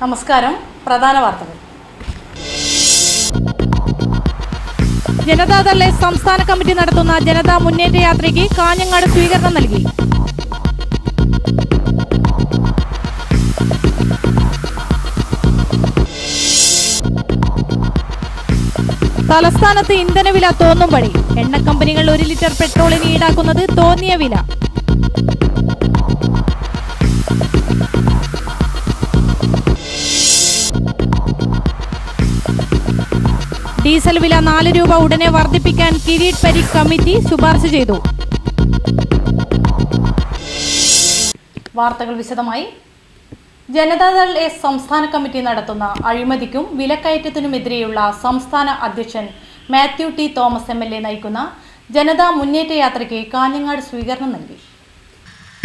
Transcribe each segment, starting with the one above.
നമസ്കാരം. പ്രധാന വാർത്തകൾ. ജനതാദൾ സംസ്ഥാന കമ്മിറ്റി നടത്തുന്ന ജനതാ മുന്നേറ്റ യാത്രയ്ക്ക് കാഞ്ഞങ്ങാട് സ്വീകരണം നൽകി. തലസ്ഥാനത്ത് ഇന്ധനവില തോന്നുംപടി. എണ്ണക്കമ്പനികൾ 1 ലിറ്റർ പെട്രോളിന് ഈടാക്കുന്നത് തോന്നിയ വില. ഡീസൽ വില 4 രൂപ ഉടനെ വർദ്ധിപ്പിക്കാൻ കിരീട്ട് പരീഖ് കമ്മിറ്റി ശുപാർശ ചെയ്തു. വാർത്തകൾ വിശദമായി. ജനതാദൾ സംസ്ഥാന കമ്മിറ്റി നടത്തുന്ന അഴിമതിക്കും വിലക്കയറ്റത്തിനുമെതിരെയുള്ള സംസ്ഥാന അധ്യക്ഷൻ മാത്യു ടി തോമസ് MLA നയിക്കുന്ന ജനതാ മുന്നേറ്റ യാത്രയ്ക്ക് കാഞ്ഞങ്ങാട് സ്വീകരണം നൽകി.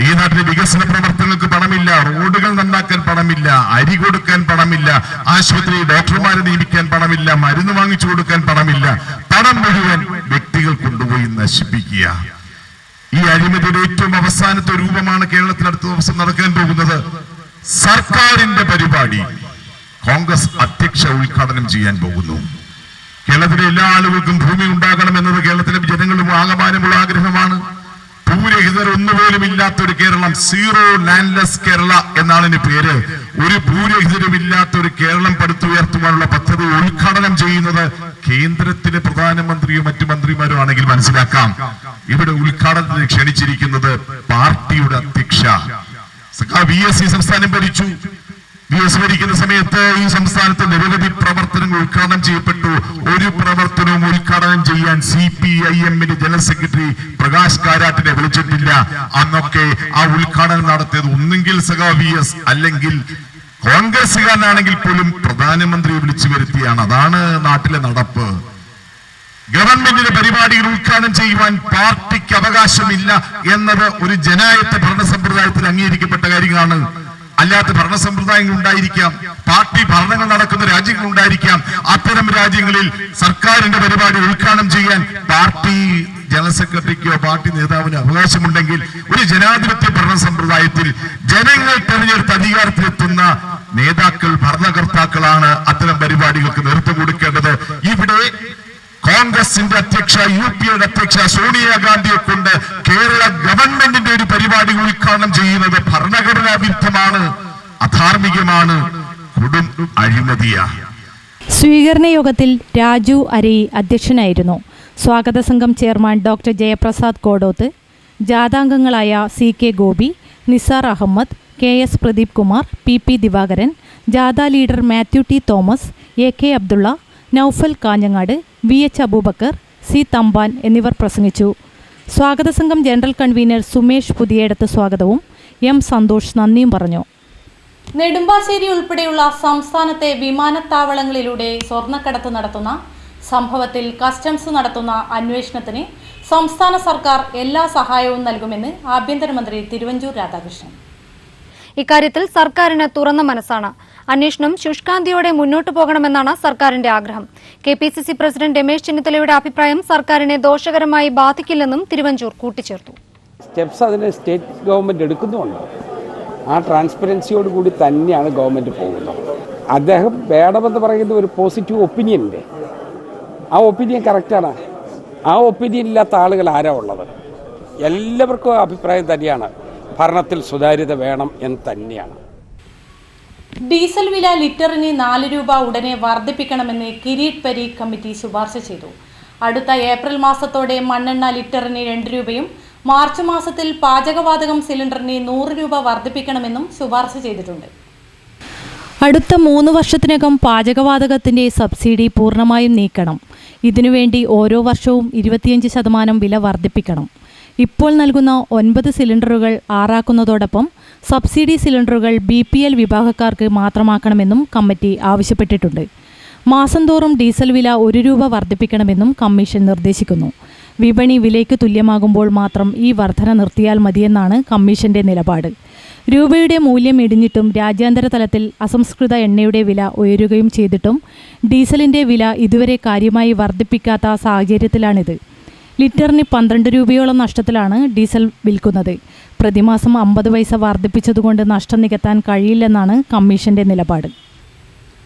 ഈ നാട്ടിലെ വികസന പ്രവർത്തനങ്ങൾക്ക് പണമില്ല, റോഡുകൾ നന്നാക്കാൻ പണമില്ല, അരി കൊടുക്കാൻ പണമില്ല, ആശുപത്രി ഡോക്ടർമാരെ നിയമിക്കാൻ പണമില്ല, മരുന്ന് വാങ്ങിച്ചു കൊടുക്കാൻ പണമില്ല. പണം മുഴുവൻ വ്യക്തികൾ കൊണ്ടുപോയി നശിപ്പിക്കുക. ഈ അഴിമതിയുടെ ഏറ്റവും അവസാനത്തെ രൂപമാണ് കേരളത്തിൽ അടുത്ത ദിവസം നടക്കാൻ പോകുന്നത്. സർക്കാരിന്റെ പരിപാടി കോൺഗ്രസ് അധ്യക്ഷ ഉദ്ഘാടനം ചെയ്യാൻ പോകുന്നു. കേരളത്തിലെ എല്ലാ ആളുകൾക്കും ഭൂമി ഉണ്ടാകണമെന്നത് കേരളത്തിലെ ജനങ്ങളും ആകമാനമുള്ള ആഗ്രഹമാണ്. ഭൂരഹിതർ ഒന്നുപോലും ഇല്ലാത്തൊരു കേരളം, സീറോ ലാൻഡ്ലെസ് കേരള എന്നാണ് ഇതിന് പേര്. ഒരു ഭൂരഹിതരും ഇല്ലാത്തൊരു കേരളം പടുത്തുയർത്തുവാനുള്ള പദ്ധതി ഉദ്ഘാടനം ചെയ്യുന്നത് കേന്ദ്രത്തിലെ പ്രധാനമന്ത്രിയും മറ്റു മന്ത്രിമാരും ആണെങ്കിൽ മനസ്സിലാക്കാം. ഇവിടെ ഉദ്ഘാടനത്തിന് ക്ഷണിച്ചിരിക്കുന്നത് പാർട്ടിയുടെ അധ്യക്ഷ VS സംസ്ഥാനം ഭരിച്ചു. VS ഭരിക്കുന്ന സമയത്ത് ഈ സംസ്ഥാനത്ത് നിരവധി പ്രവർത്തനങ്ങൾ ഉദ്ഘാടനം ചെയ്യപ്പെട്ടു. ഒരു പ്രവർത്തനവും ഉദ്ഘാടനം ചെയ്യാൻ CPIM ജനറൽ സെക്രട്ടറി പ്രകാശ് കാരാട്ടിനെ വിളിച്ചിട്ടില്ല. അന്നൊക്കെ ആ ഉദ്ഘാടനം നടത്തിയത് ഒന്നുകിൽ VS അല്ലെങ്കിൽ കോൺഗ്രസുകാരനാണെങ്കിൽ പോലും പ്രധാനമന്ത്രിയെ വിളിച്ചു വരുത്തിയാണ്. അതാണ് നാട്ടിലെ നടപ്പ്. ഗവൺമെന്റിന്റെ പരിപാടികൾ ഉദ്ഘാടനം ചെയ്യുവാൻ പാർട്ടിക്ക് അവകാശമില്ല എന്നത് ഒരു ജനായത്ത ഭരണ സമ്പ്രദായത്തിൽ അംഗീകരിക്കപ്പെട്ട കാര്യങ്ങളാണ്. അല്ലാത്ത ഭരണ സമ്പ്രദായങ്ങൾ ഉണ്ടായിരിക്കാം, പാർട്ടി ഭരണങ്ങൾ നടക്കുന്ന രാജ്യങ്ങൾ ഉണ്ടായിരിക്കാം. അത്തരം രാജ്യങ്ങളിൽ സർക്കാരിന്റെ പരിപാടി ഉദ്ഘാടനം ചെയ്യാൻ പാർട്ടി ജനറൽ സെക്രട്ടറിക്കോ പാർട്ടി നേതാവിനോ അവകാശമുണ്ടെങ്കിൽ ഒരു ജനാധിപത്യ ഭരണ സമ്പ്രദായത്തിൽ ജനങ്ങൾ തെരഞ്ഞെടുത്ത് അധികാരത്തിലെത്തുന്ന നേതാക്കൾ, ഭരണകർത്താക്കളാണ് അത്തരം പരിപാടികൾക്ക് നേതൃത്വം കൊടുക്കേണ്ടത്. ഇവിടെ കോൺഗ്രസിന്റെ അധ്യക്ഷ, UPയുടെ അധ്യക്ഷ സോണിയാഗാന്ധിയെ കൊണ്ട് കേരള ഗവൺമെന്റിന്റെ ഒരു പരിപാടി ഉദ്ഘാടനം ചെയ്യുന്നത് ഭരണഘടനാ വിരുദ്ധമാണ്, അധാർമികമാണ്, കൊടും അഴിമതിയാണ്. സ്വീകരണ യോഗത്തിൽ രാജു അരയി അധ്യക്ഷനായിരുന്നു. സ്വാഗത സംഘം ചെയർമാൻ ഡോക്ടർ ജയപ്രസാദ് കോടോത്ത്, ജാഥാംഗങ്ങളായ CK Gopi, Nisar Ahammed, KS Pradeep Kumar, PP Divakaran, ജാഥ leader Mathew T Thomas, AK Abdulla, Noufal Kanhangad, VH Aboobacker, C Thampan എന്നിവർ പ്രസംഗിച്ചു. സ്വാഗത സംഘം ജനറൽ കൺവീനർ സുമേഷ് പുതിയടത്ത് സ്വാഗതവും M സന്തോഷ് നന്ദിയും പറഞ്ഞു. നെടുമ്പാശ്ശേരി ഉൾപ്പെടെയുള്ള സംസ്ഥാനത്തെ വിമാനത്താവളങ്ങളിലൂടെ സ്വർണ്ണക്കടത്ത് നടത്തുന്ന സംഭവത്തിൽ കസ്റ്റംസ് നടത്തുന്ന അന്വേഷണത്തിന് സംസ്ഥാന സർക്കാർ എല്ലാ സഹായവും നൽകുമെന്ന് ആഭ്യന്തരമന്ത്രി തിരുവഞ്ചൂർ രാധാകൃഷ്ണൻ. ഇക്കാര്യത്തിൽ സർക്കാരിന് തുറന്ന മനസ്സാണ്. അന്വേഷണം ശുഷ്കാന്തിയോടെ മുന്നോട്ടു പോകണമെന്നാണ് സർക്കാരിന്റെ ആഗ്രഹം. KPCC പ്രസിഡന്റ് രമേശ് ചെന്നിത്തലയുടെ അഭിപ്രായം സർക്കാരിനെ ദോഷകരമായി ബാധിക്കില്ലെന്നും തിരുവഞ്ചൂർ കൂട്ടിച്ചേർത്തു. സ്റ്റെപ്സ് അതിന് സ്റ്റേറ്റ് ഗവൺമെന്റ് എടുക്കുന്നുണ്ട്. ആ ട്രാൻസ്പെറൻസിയോട് കൂടി തന്നെയാണ് ഗവൺമെന്റ് പോകുന്നത്. അദ്ദേഹം വേണമെന്ന് പറയുന്ന ഒരു പോസിറ്റീവ് ഒപ്പീനിയനില്ലേ, ആ ഒപ്പീനിയൻ കറക്റ്റാണ്. ആ ഒപ്പീനിയൻ ഇല്ലാത്ത ആളുകൾ ആരാ ഉള്ളത്? എല്ലാവർക്കും അഭിപ്രായം തന്നെയാണ്, ഭരണത്തിൽ സുതാര്യത വേണം എന്ന് തന്നെയാണ്. ഡീസൽ വില ലിറ്ററിന് 4 രൂപ ഉടനെ വർദ്ധിപ്പിക്കണമെന്ന് കിരീട്ട് പരീഖ് കമ്മിറ്റി ശുപാർശ ചെയ്തു. അടുത്ത ഏപ്രിൽ മാസത്തോടെ മണ്ണെണ്ണ ലിറ്ററിന് 2 രൂപയും മാർച്ച് മാസത്തിൽ പാചകവാതകം സിലിണ്ടറിന് 100 രൂപ വർദ്ധിപ്പിക്കണമെന്നും ശുപാർശ ചെയ്തിട്ടുണ്ട്. അടുത്ത 3 വർഷത്തിനകം പാചകവാതകത്തിന്റെ സബ്സിഡി പൂർണ്ണമായും നീക്കണം. ഇതിനുവേണ്ടി ഓരോ വർഷവും 25% വില വർദ്ധിപ്പിക്കണം. ഇപ്പോൾ നൽകുന്ന 9 സിലിണ്ടറുകൾ 6 സബ്സിഡി സിലിണ്ടറുകൾ BPL വിഭാഗക്കാർക്ക് മാത്രമാക്കണമെന്നും കമ്മിറ്റി ആവശ്യപ്പെട്ടിട്ടുണ്ട്. മാസം തോറും ഡീസൽ വില 1 രൂപ വർദ്ധിപ്പിക്കണമെന്നും കമ്മീഷൻ നിർദ്ദേശിക്കുന്നു. വിപണി വിലയ്ക്ക് തുല്യമാകുമ്പോൾ മാത്രം ഈ വർധന നിർത്തിയാൽ മതിയെന്നാണ് കമ്മീഷന്റെ നിലപാട്. രൂപയുടെ മൂല്യം ഇടിഞ്ഞിട്ടും രാജ്യാന്തര തലത്തിൽ അസംസ്കൃത എണ്ണയുടെ വില ഉയരുകയും ചെയ്തിട്ടും ഡീസലിന്റെ വില ഇതുവരെ കാര്യമായി വർദ്ധിപ്പിക്കാത്ത സാഹചര്യത്തിലാണിത്. ലിറ്ററിന് 12 രൂപയോളം നഷ്ടത്തിലാണ് ഡീസൽ വിൽക്കുന്നത്. പ്രതിമാസം 50 പൈസ വർദ്ധിപ്പിച്ചതുകൊണ്ട് നഷ്ടം നികത്താൻ കഴിയില്ലെന്നാണ് കമ്മീഷന്റെ നിലപാട്.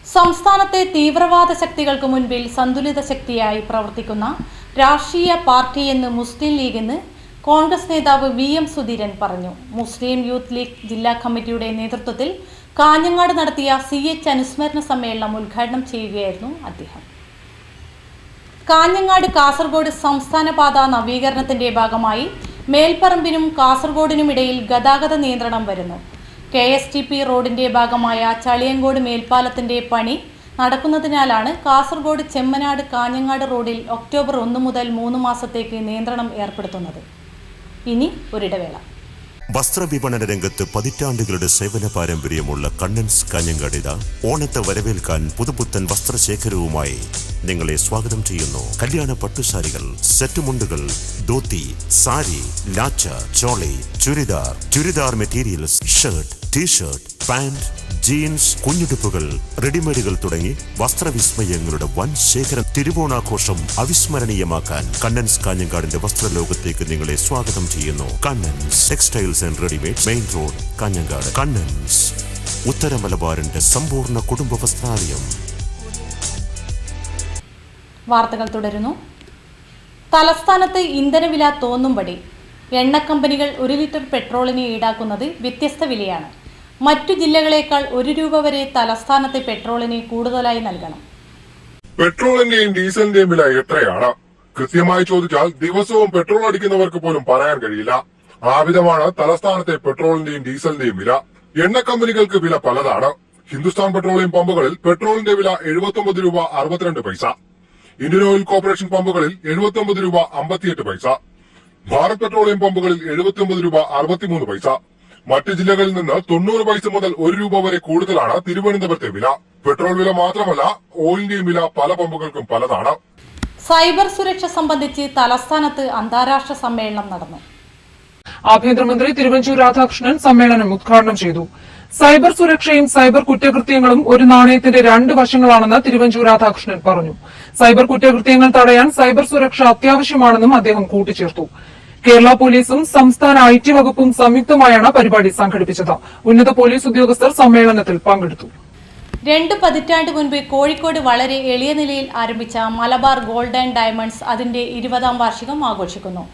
സംസ്ഥാനത്തെ തീവ്രവാദ ശക്തികൾക്ക് മുൻപിൽ സന്തുലിത ശക്തിയായി പ്രവർത്തിക്കുന്ന രാഷ്ട്രീയ പാർട്ടിയെന്ന് മുസ്ലിം ലീഗെന്ന് കോൺഗ്രസ് നേതാവ് VM സുധീരൻ പറഞ്ഞു. മുസ്ലിം യൂത്ത് ലീഗ് ജില്ലാ കമ്മിറ്റിയുടെ നേതൃത്വത്തിൽ കാഞ്ഞങ്ങാട് നടത്തിയ CH അനുസ്മരണ സമ്മേളനം ഉദ്ഘാടനം ചെയ്യുകയായിരുന്നു അദ്ദേഹം. കാഞ്ഞങ്ങാട് കാസർഗോഡ് സംസ്ഥാന പാത നവീകരണത്തിന്റെ ഭാഗമായി മേൽപ്പറമ്പിനും കാസർഗോഡിനുമിടയിൽ ഗതാഗത നിയന്ത്രണം വരുന്നു. KSTP റോഡിന്റെ ഭാഗമായ ചളിയങ്കോട് മേൽപ്പാലത്തിന്റെ പണി നടക്കുന്നതിനാലാണ് കാസർഗോഡ് ചെമ്മനാട് കാഞ്ഞങ്ങാട് റോഡിൽ ഒക്ടോബർ 1 മുതൽ 3 മാസത്തേക്ക് നിയന്ത്രണം ഏർപ്പെടുത്തുന്നത്. ഇനി ഒരിടവേള. വസ്ത്രവിപണന രംഗത്ത് പതിറ്റാണ്ടുകളുടെ സേവന പാരമ്പര്യമുള്ള കണ്ണൻസ് കാഞ്ഞങ്ങാടിത ഓണത്തെ വരവേൽക്കാൻ പുതുപുത്തൻ വസ്ത്രശേഖരവുമായി നിങ്ങളെ സ്വാഗതം ചെയ്യുന്നു. കല്യാണ പട്ടുസാരികൾ, സെറ്റുമുണ്ടുകൾ, ധോത്തി, സാരി, ലാച്ച, choli, churidar materials, shirt, t shirt, pant, jeans, കുഞ്ഞുടുപ്പുകൾ, റെഡിമെയ്ഡുകൾ തുടങ്ങി വസ്ത്രവിസ്മയങ്ങളുടെ വൻ ശേഖരം. തിരുവോണാഘോഷം അവിസ്മരണീയമാക്കാൻ കണ്ണൻസ് കാഞ്ഞങ്ങാടിന്റെ വസ്ത്രലോകത്തേക്ക് നിങ്ങളെ സ്വാഗതം ചെയ്യുന്നു. Kannans textiles and readymade, main road, Kanhangad. Kannans ഉത്തര മലബാറിന്റെ സമ്പൂർണ്ണ കുടുംബ വസ്ത്രാലയം. വാർത്തകൾ തുടരുന്നു. തലസ്ഥാനത്ത് ഇന്ധനവില തോന്നുംപടി. എണ്ണ കമ്പനികൾ 1 ലിറ്റർ പെട്രോളിന് ഈടാക്കുന്നത് വ്യത്യസ്ത വിലയാണ്. മറ്റു ജില്ലകളേക്കാൾ 1 രൂപ വരെ തലസ്ഥാനത്തെ പെട്രോളിന് കൂടുതലായി നൽകണം. പെട്രോളിന്റെയും ഡീസലിന്റെയും വില എത്രയാണ്? കൃത്യമായി ചോദിച്ചാൽ ദിവസവും പെട്രോൾ അടിക്കുന്നവർക്ക് പോലും പറയാൻ കഴിയില്ല. ആ വിധമാണ് തലസ്ഥാനത്തെ പെട്രോളിന്റെയും ഡീസലിന്റെയും വില. എണ്ണ കമ്പനികൾക്ക് വില പലതാണ്. ഹിന്ദുസ്ഥാൻ പെട്രോളിയം പമ്പുകളിൽ പെട്രോളിന്റെ വില 79 രൂപ 62 പൈസ. ഇന്ത്യൻ ഓയിൽ കോർപ്പറേഷൻ പമ്പുകളിൽ 79 രൂപ 58 പൈസ. ഭാരത് പെട്രോളിയം പമ്പുകളിൽ 79 രൂപ 63 പൈസ. മറ്റ് ജില്ലകളിൽ നിന്ന് 90 പൈസ മുതൽ 1 രൂപ വരെ കൂടുതലാണ് തിരുവനന്തപുരത്തെ വില. പെട്രോൾ വില മാത്രമല്ല, ഓയിലിന്റെയും വില പല പമ്പുകൾക്കും പലതാണ്. സൈബർ സുരക്ഷ സംബന്ധിച്ച് തലസ്ഥാനത്ത് അന്താരാഷ്ട്ര സമ്മേളനം നടന്നു. ആഭ്യന്തരമന്ത്രി തിരുവഞ്ചൂർ രാധാകൃഷ്ണൻ സമ്മേളനം ഉദ്ഘാടനം ചെയ്തു. സൈബർ സുരക്ഷയും സൈബർ കുറ്റകൃത്യങ്ങളും ഒരു നാണയത്തിന്റെ 2 വശങ്ങളാണെന്ന് തിരുവഞ്ചൂർ രാധാകൃഷ്ണൻ പറഞ്ഞു. സൈബർ കുറ്റകൃത്യങ്ങൾ തടയാൻ സൈബർ സുരക്ഷ അത്യാവശ്യമാണെന്നും അദ്ദേഹം കൂട്ടിച്ചേർത്തു. കേരള പോലീസും സംസ്ഥാന IT വകുപ്പും സംയുക്തമായാണ് പരിപാടി സംഘടിപ്പിച്ചത്. ഉന്നത പോലീസ് ഉദ്യോഗസ്ഥർ സമ്മേളനത്തിൽ പങ്കെടുത്തു. 2 പതിറ്റാണ്ട് മുൻപ് കോഴിക്കോട് വളരെ എളിയ നിലയിൽ ആരംഭിച്ച മലബാർ ഗോൾഡ് ആൻഡ് ഡയമണ്ട്സ് അതിന്റെ 20ാം വാർഷികം ആഘോഷിക്കുന്നു.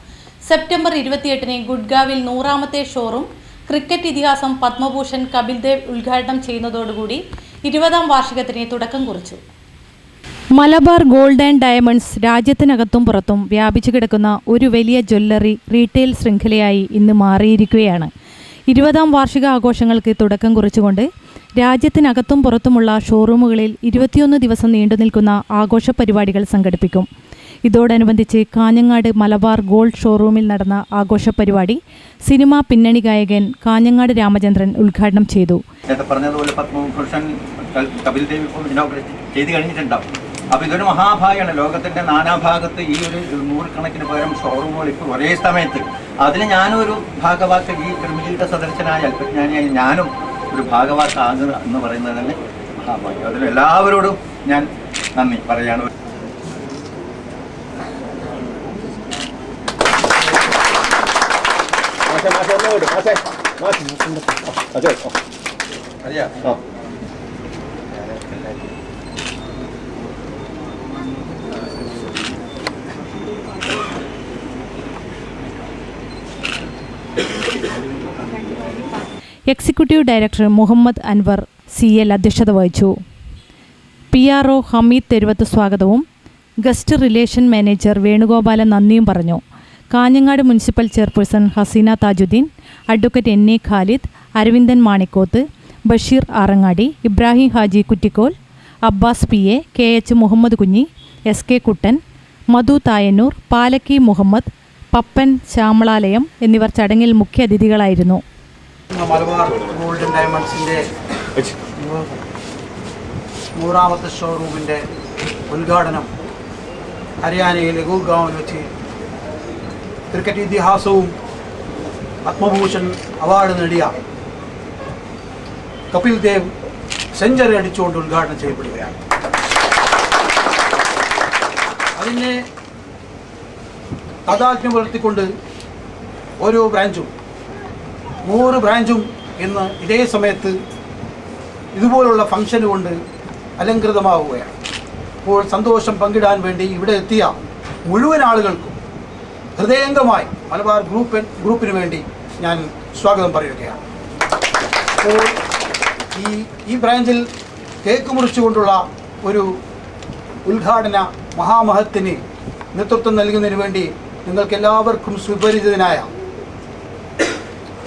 സെപ്റ്റംബർ 28-ന് ഗുഡ്ഗാവിൽ 100ാമത്തെ ഷോറൂം ക്രിക്കറ്റ് ഇതിഹാസം പത്മഭൂഷൺ കപിൽ ദേവ് ഉദ്ഘാടനം ചെയ്യുന്നതോടുകൂടി 20ാം വാർഷികത്തിന് തുടക്കം കുറിച്ചു. മലബാർ ഗോൾഡ് ആൻഡ് ഡയമണ്ട്സ് രാജ്യത്തിനകത്തും പുറത്തും വ്യാപിച്ചു കിടക്കുന്ന ഒരു വലിയ ജ്വല്ലറി റീറ്റെയിൽ ശൃംഖലയായി ഇന്ന് മാറിയിരിക്കുകയാണ്. 20ാം വാർഷിക ആഘോഷങ്ങൾക്ക് തുടക്കം കുറിച്ചുകൊണ്ട് രാജ്യത്തിനകത്തും പുറത്തുമുള്ള ഷോറൂമുകളിൽ 21 ദിവസം നീണ്ടുനിൽക്കുന്ന ആഘോഷ പരിപാടികൾ സംഘടിപ്പിക്കും. ഇതോടനുബന്ധിച്ച് കാഞ്ഞങ്ങാട് മലബാർ ഗോൾഡ് ഷോറൂമിൽ നടന്ന ആഘോഷ പരിപാടി സിനിമാ പിന്നണി ഗായകൻ കാഞ്ഞങ്ങാട് രാമചന്ദ്രൻ ഉദ്ഘാടനം ചെയ്തു. പറഞ്ഞതുപോലെ പത്മഭൂഷൺ കപിൽ ദേവ് ഇനോഗ്രേറ്റ് ചെയ്ത് കഴിഞ്ഞിട്ടുണ്ടാവും. അപ്പോൾ ഇതൊരു മഹാഭാഗ്യമാണ്. ലോകത്തിന്റെ നാനാഭാഗത്ത് ഈ ഒരു 100 കണക്കിന് പകരം ഷോറൂമുകൾ ഇപ്പോൾ ഒരേ സമയത്ത്. അതിന് ഞാനും ഒരു ഭാഗവാക്ക്, ഈ ക്രിമിനീത സദസ്യനായ അല്പജ്ഞാനിയായി ഞാനും ഒരു ഭാഗവാക്കാകുക എന്ന് പറയുന്നത് തന്നെ മഹാഭാഗ്യം. അതിൽ എല്ലാവരോടും ഞാൻ നന്ദി പറയാണ്. Executive director Muhammad Anwar CL അധ്യക്ഷത വഹിച്ചു. PRO ഹമീദ് തെരുവത്ത് സ്വാഗതവും ഗസ്റ്റ് റിലേഷൻ മാനേജർ വേണുഗോപാലൻ നന്ദിയും പറഞ്ഞു. Kanhangad municipal chairperson Haseena Thajuddeen, advocate NA Khalid, Aravindan Manikoth, Basheer Arangadi, Ibrahim Haji Kuttikol, Abbas PA, KH Muhammad Kunhi, SK കുട്ടൻ, മധു തായന്നൂർ, പാലക്കി മുഹമ്മദ്, പപ്പൻ ശ്യാമളാലയം എന്നിവർ ചടങ്ങിൽ മുഖ്യ അതിഥികളായിരുന്നു. മലബാർ ഗോൾഡ് ആൻഡ് ഡയമണ്ട്സിൻ്റെ 100ാമത്തെ ഷോറൂമിൻ്റെ ഉദ്ഘാടനം ഹരിയാനയിലെ ഗുർഗാവിൽ വെച്ച് ക്രിക്കറ്റ് ഇതിഹാസവും പത്മഭൂഷൺ അവാർഡ് നേടിയ കപിൽ ദേവ് സെഞ്ചുറി അടിച്ചുകൊണ്ട് ഉദ്ഘാടനം ചെയ്യപ്പെടുകയാണ്. അതിനെ താതാത്മ്യം പുലർത്തിക്കൊണ്ട് ഓരോ ബ്രാഞ്ചും 100 ബ്രാഞ്ചും ഇന്ന് ഇതേ സമയത്ത് ഇതുപോലുള്ള ഫംഗ്ഷന് കൊണ്ട് അലങ്കൃതമാവുകയാണ്. അപ്പോൾ സന്തോഷം പങ്കിടാൻ വേണ്ടി ഇവിടെ എത്തിയ മുഴുവൻ ആളുകൾക്കും ഹൃദയംഗമായി മലബാർ ഗ്രൂപ്പിന് വേണ്ടി ഞാൻ സ്വാഗതം പറയുകയാണ്. അപ്പോൾ ഈ ബ്രാഞ്ചിൽ കേക്ക് മുറിച്ചുകൊണ്ടുള്ള ഒരു ഉദ്ഘാടന മഹാമഹത്തിന് നേതൃത്വം നൽകുന്നതിന് വേണ്ടി നിങ്ങൾക്കെല്ലാവർക്കും സുപരിചിതനായ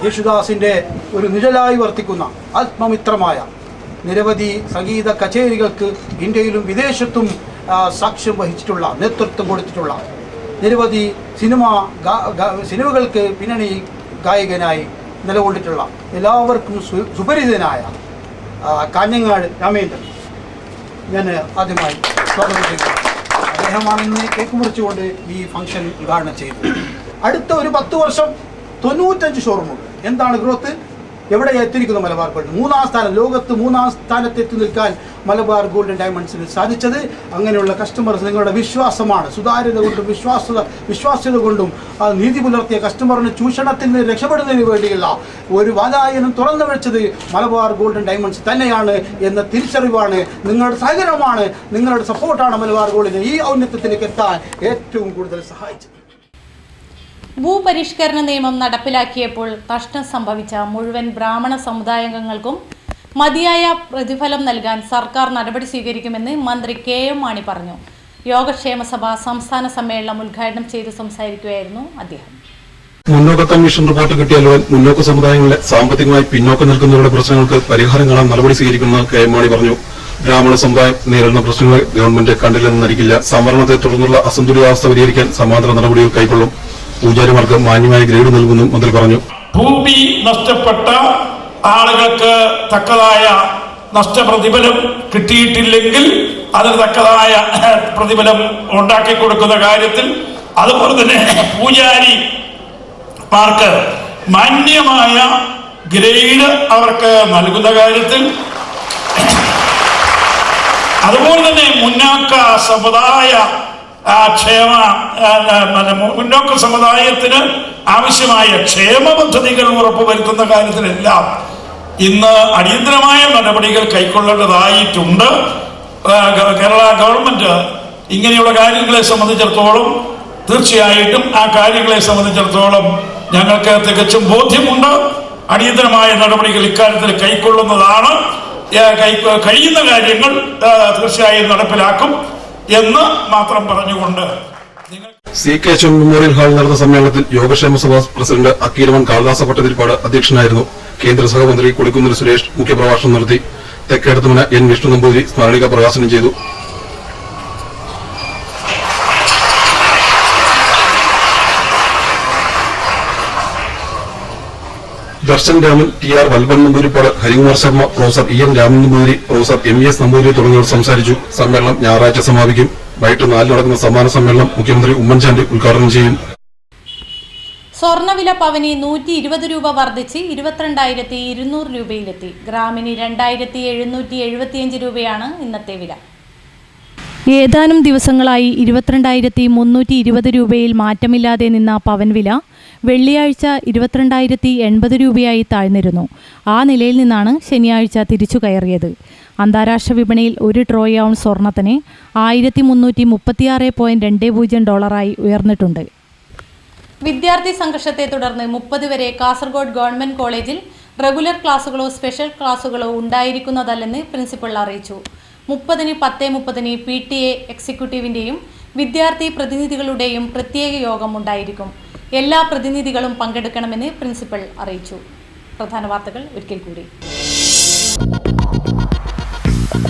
യേശുദാസിൻ്റെ ഒരു നിഴലായി വർത്തിക്കുന്ന ആത്മമിത്രമായ നിരവധി സംഗീത കച്ചേരികൾക്ക് ഇന്ത്യയിലും വിദേശത്തും സാക്ഷ്യം വഹിച്ചിട്ടുള്ള നേതൃത്വം കൊടുത്തിട്ടുള്ള നിരവധി സിനിമകൾക്ക് പിന്നണി ഗായകനായി നിലകൊണ്ടിട്ടുള്ള എല്ലാവർക്കും സുപരിചിതനായ കാഞ്ഞങ്ങാട് രാമേന്ദ്രൻ ഞാൻ ആദ്യമായി സ്വാഗതം ചെയ്യുന്നു. അദ്ദേഹമാണ് ഇന്ന് കേക്ക് മുറിച്ചുകൊണ്ട് ഈ ഫംഗ്ഷൻ ഉദ്ഘാടനം ചെയ്തത്. അടുത്ത ഒരു 10 വർഷം 95 ഷോറൂമുകൾ. എന്താണ് ഗ്രോത്ത്? എവിടെ എത്തിയിരിക്കുന്നു മലബാർ ഗോൾഡ്? 3-ാം സ്ഥാനം, ലോകത്ത് 3-ാം സ്ഥാനത്ത് എത്തി നിൽക്കാൻ മലബാർ ഗോൾഡ് ആൻഡ് ഡയമണ്ട്സിന് സാധിച്ചത് അങ്ങനെയുള്ള കസ്റ്റമേഴ്സ് നിങ്ങളുടെ വിശ്വാസമാണ്. സുതാര്യത കൊണ്ടും വിശ്വാസ്യത കൊണ്ടും നീതി പുലർത്തിയ കസ്റ്റമറിന് ചൂഷണത്തിൽ നിന്ന് രക്ഷപ്പെടുന്നതിന് വേണ്ടിയുള്ള ഒരു വാതായനം തുറന്നു വെച്ചത് മലബാർ ഗോൾഡ് ആൻഡ് ഡയമണ്ട്സ് തന്നെയാണ് എന്ന തിരിച്ചറിവാണ്, നിങ്ങളുടെ സഹകരണമാണ്, നിങ്ങളുടെ സപ്പോർട്ടാണ് മലബാർ ഗോൾഡിനെ ഈ ഔന്നത്യത്തിലേക്ക് എത്താൻ ഏറ്റവും കൂടുതൽ സഹായിച്ചത്. ഭൂപരിഷ്കരണ നിയമം നടപ്പിലാക്കിയപ്പോൾ നഷ്ടം സംഭവിച്ച മുഴുവൻ ബ്രാഹ്മണ സമുദായാംഗങ്ങൾക്കും മതിയായ പ്രതിഫലം നൽകാൻ സർക്കാർ നടപടി സ്വീകരിക്കുമെന്ന് മന്ത്രി KM മാണി പറഞ്ഞു. യോഗക്ഷേമ സഭ സംസ്ഥാന സമ്മേളനം ഉദ്ഘാടനം ചെയ്ത് സംസാരിക്കുകയായിരുന്നു അദ്ദേഹം. മുന്നോക്ക കമ്മീഷൻ റിപ്പോർട്ട് കിട്ടിയാൽ മുന്നോക്ക സമുദായങ്ങളിലെ സാമ്പത്തികമായി പിന്നോക്കം നിൽക്കുന്നവരുടെ പ്രശ്നങ്ങൾക്ക് പരിഹാരം കാണാൻ നടപടി സ്വീകരിക്കുമെന്ന് KM മാണി പറഞ്ഞു. ബ്രാഹ്മണ സമുദായം നേരിടുന്ന പ്രശ്നങ്ങൾ ഗവൺമെന്റ് കണ്ടില്ലെന്ന് നടിക്കില്ല. സംവരണത്തെ തുടർന്നുള്ള അസന്തുലിതാവസ്ഥ പരിഹരിക്കാൻ സമാന്തര നടപടികൾ കൈക്കൊള്ളും. പൂജാരിമാർക്ക് മാന്യമായ ഗ്രേഡ് നൽകുമെന്നും മന്ത്രി പറഞ്ഞു. ഭൂമി നഷ്ടപ്പെട്ട ആളുകൾക്ക് തക്കതായ നഷ്ടപ്രതിഫലം കിട്ടിയിട്ടില്ലെങ്കിൽ അതിന് തക്കതായ പ്രതിഫലം ഉണ്ടാക്കി കൊടുക്കുന്ന കാര്യത്തിൽ, അതുപോലെ തന്നെ പൂജാരിമാർക്ക് മാന്യമായ ഗ്രേഡ് അവർക്ക് നൽകുന്ന കാര്യത്തിൽ, അതുപോലെ തന്നെ മുന്നാക്ക സമുദായ മുന്നോക്ക സമുദായത്തിന് ആവശ്യമായ ക്ഷേമ പദ്ധതികൾ ഉറപ്പുവരുത്തുന്ന കാര്യത്തിലെല്ലാം ഇന്ന് അടിയന്തരമായ നടപടികൾ കൈക്കൊള്ളേണ്ടതായിട്ടുണ്ട്. കേരള ഗവൺമെന്റ് ഇങ്ങനെയുള്ള കാര്യങ്ങളെ സംബന്ധിച്ചിടത്തോളം തീർച്ചയായിട്ടും ആ കാര്യങ്ങളെ സംബന്ധിച്ചിടത്തോളം ഞങ്ങൾക്ക് തികച്ചും ബോധ്യമുണ്ട്. അടിയന്തരമായ നടപടികൾ ഇക്കാര്യത്തിൽ കൈക്കൊള്ളുന്നതാണ്. കഴിയുന്ന കാര്യങ്ങൾ തീർച്ചയായും നടപ്പിലാക്കും എന്ന് മാത്രം പറഞ്ഞുകൊണ്ട് CK മെമ്മോറിയൽ ഹാളിൽ നടന്ന സമ്മേളനത്തിൽ യോഗക്ഷേമ സഭ പ്രസിഡന്റ് അക്കീരമൻ കാളിദാസ ഭട്ടതിരിപ്പാട് അധ്യക്ഷനായിരുന്നു. കേന്ദ്ര സഹമന്ത്രി കൊടിക്കുന്നിൽ സുരേഷ് മുഖ്യപ്രഭാഷണം നടത്തി. തെക്കേടത്തുമന N വിഷ്ണു നമ്പൂതിരി സ്മരണിക പ്രകാശനം ചെയ്തു. ദർശൻ രാമൻ, TR വൽബൻ Namboothiripad, Harikumar Sharma, professor EN Raman Namboothiri, professor MES Namboothiri തുടങ്ങിയവർ സംസാരിച്ചു. സമ്മേളനം ഞായറാഴ്ച സമാപിക്കും. വൈകിട്ട് 4 നടക്കുന്ന സമാന സമ്മേളനം മുഖ്യമന്ത്രി ഉമ്മൻചാണ്ടി ഉദ്ഘാടനം ചെയ്യും. സ്വർണ്ണവില പവന് 120 രൂപ വർദ്ധിച്ച് 22,200 രൂപയിലെത്തി. ഗ്രാമിന് 2,775 രൂപയാണ് ഇന്നത്തെ വില. ഏതാനും ദിവസങ്ങളായി 22,320 രൂപയിൽ മാറ്റമില്ലാതെ നിന്ന പവൻ വില വെള്ളിയാഴ്ച 22,080 രൂപയായി താഴ്ന്നിരുന്നു. ആ നിലയിൽ നിന്നാണ് ശനിയാഴ്ച തിരിച്ചു കയറിയത്. അന്താരാഷ്ട്ര വിപണിയിൽ 1 ട്രോയ് ഔൺസ് സ്വർണത്തിന് $1,336.20 ഉയർന്നിട്ടുണ്ട്. വിദ്യാർത്ഥി സംഘർഷത്തെ തുടർന്ന് 30 വരെ കാസർഗോഡ് ഗവൺമെന്റ് കോളേജിൽ റെഗുലർ ക്ലാസുകളോ സ്പെഷ്യൽ ക്ലാസുകളോ ഉണ്ടായിരിക്കുന്നതല്ലെന്ന് പ്രിൻസിപ്പൽ അറിയിച്ചു. 30-10-30 PTA എക്സിക്യൂട്ടീവിന്റെയും വിദ്യാർത്ഥി പ്രതിനിധികളുടെയും പ്രത്യേക യോഗം ഉണ്ടായിരിക്കും. എല്ലാ പ്രതിനിധികളും പങ്കെടുക്കണമെന്ന് പ്രിൻസിപ്പൽ അറിയിച്ചു. പ്രധാന വാർത്തകൾ ഒരിക്കൽ കൂടി.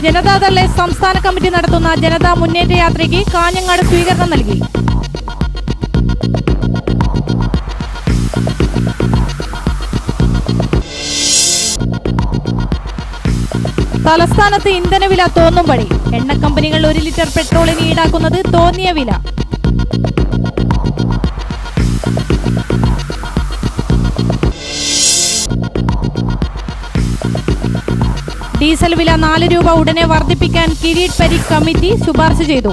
ജനതാദളിലെ സംസ്ഥാന കമ്മിറ്റി നടത്തുന്ന ജനതാ മുന്നേറ്റ യാത്രയ്ക്ക് കാഞ്ഞങ്ങാട് സ്വീകരണം നൽകി. തലസ്ഥാനത്ത് ഇന്ധനവില തോന്നുംപടി. എണ്ണ കമ്പനികൾ 1 ലിറ്റർ പെട്രോളിന് ഈടാക്കുന്നത് തോന്നിയ വില. ഡീസൽ വില 4 രൂപ ഉടനെ വർദ്ധിപ്പിക്കാൻ കിരീട്ട് പരീഖ് കമ്മിറ്റി ശുപാർശ ചെയ്തു.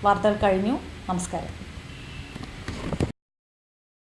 വാർത്തകൾ കഴിഞ്ഞു. നമസ്കാരം.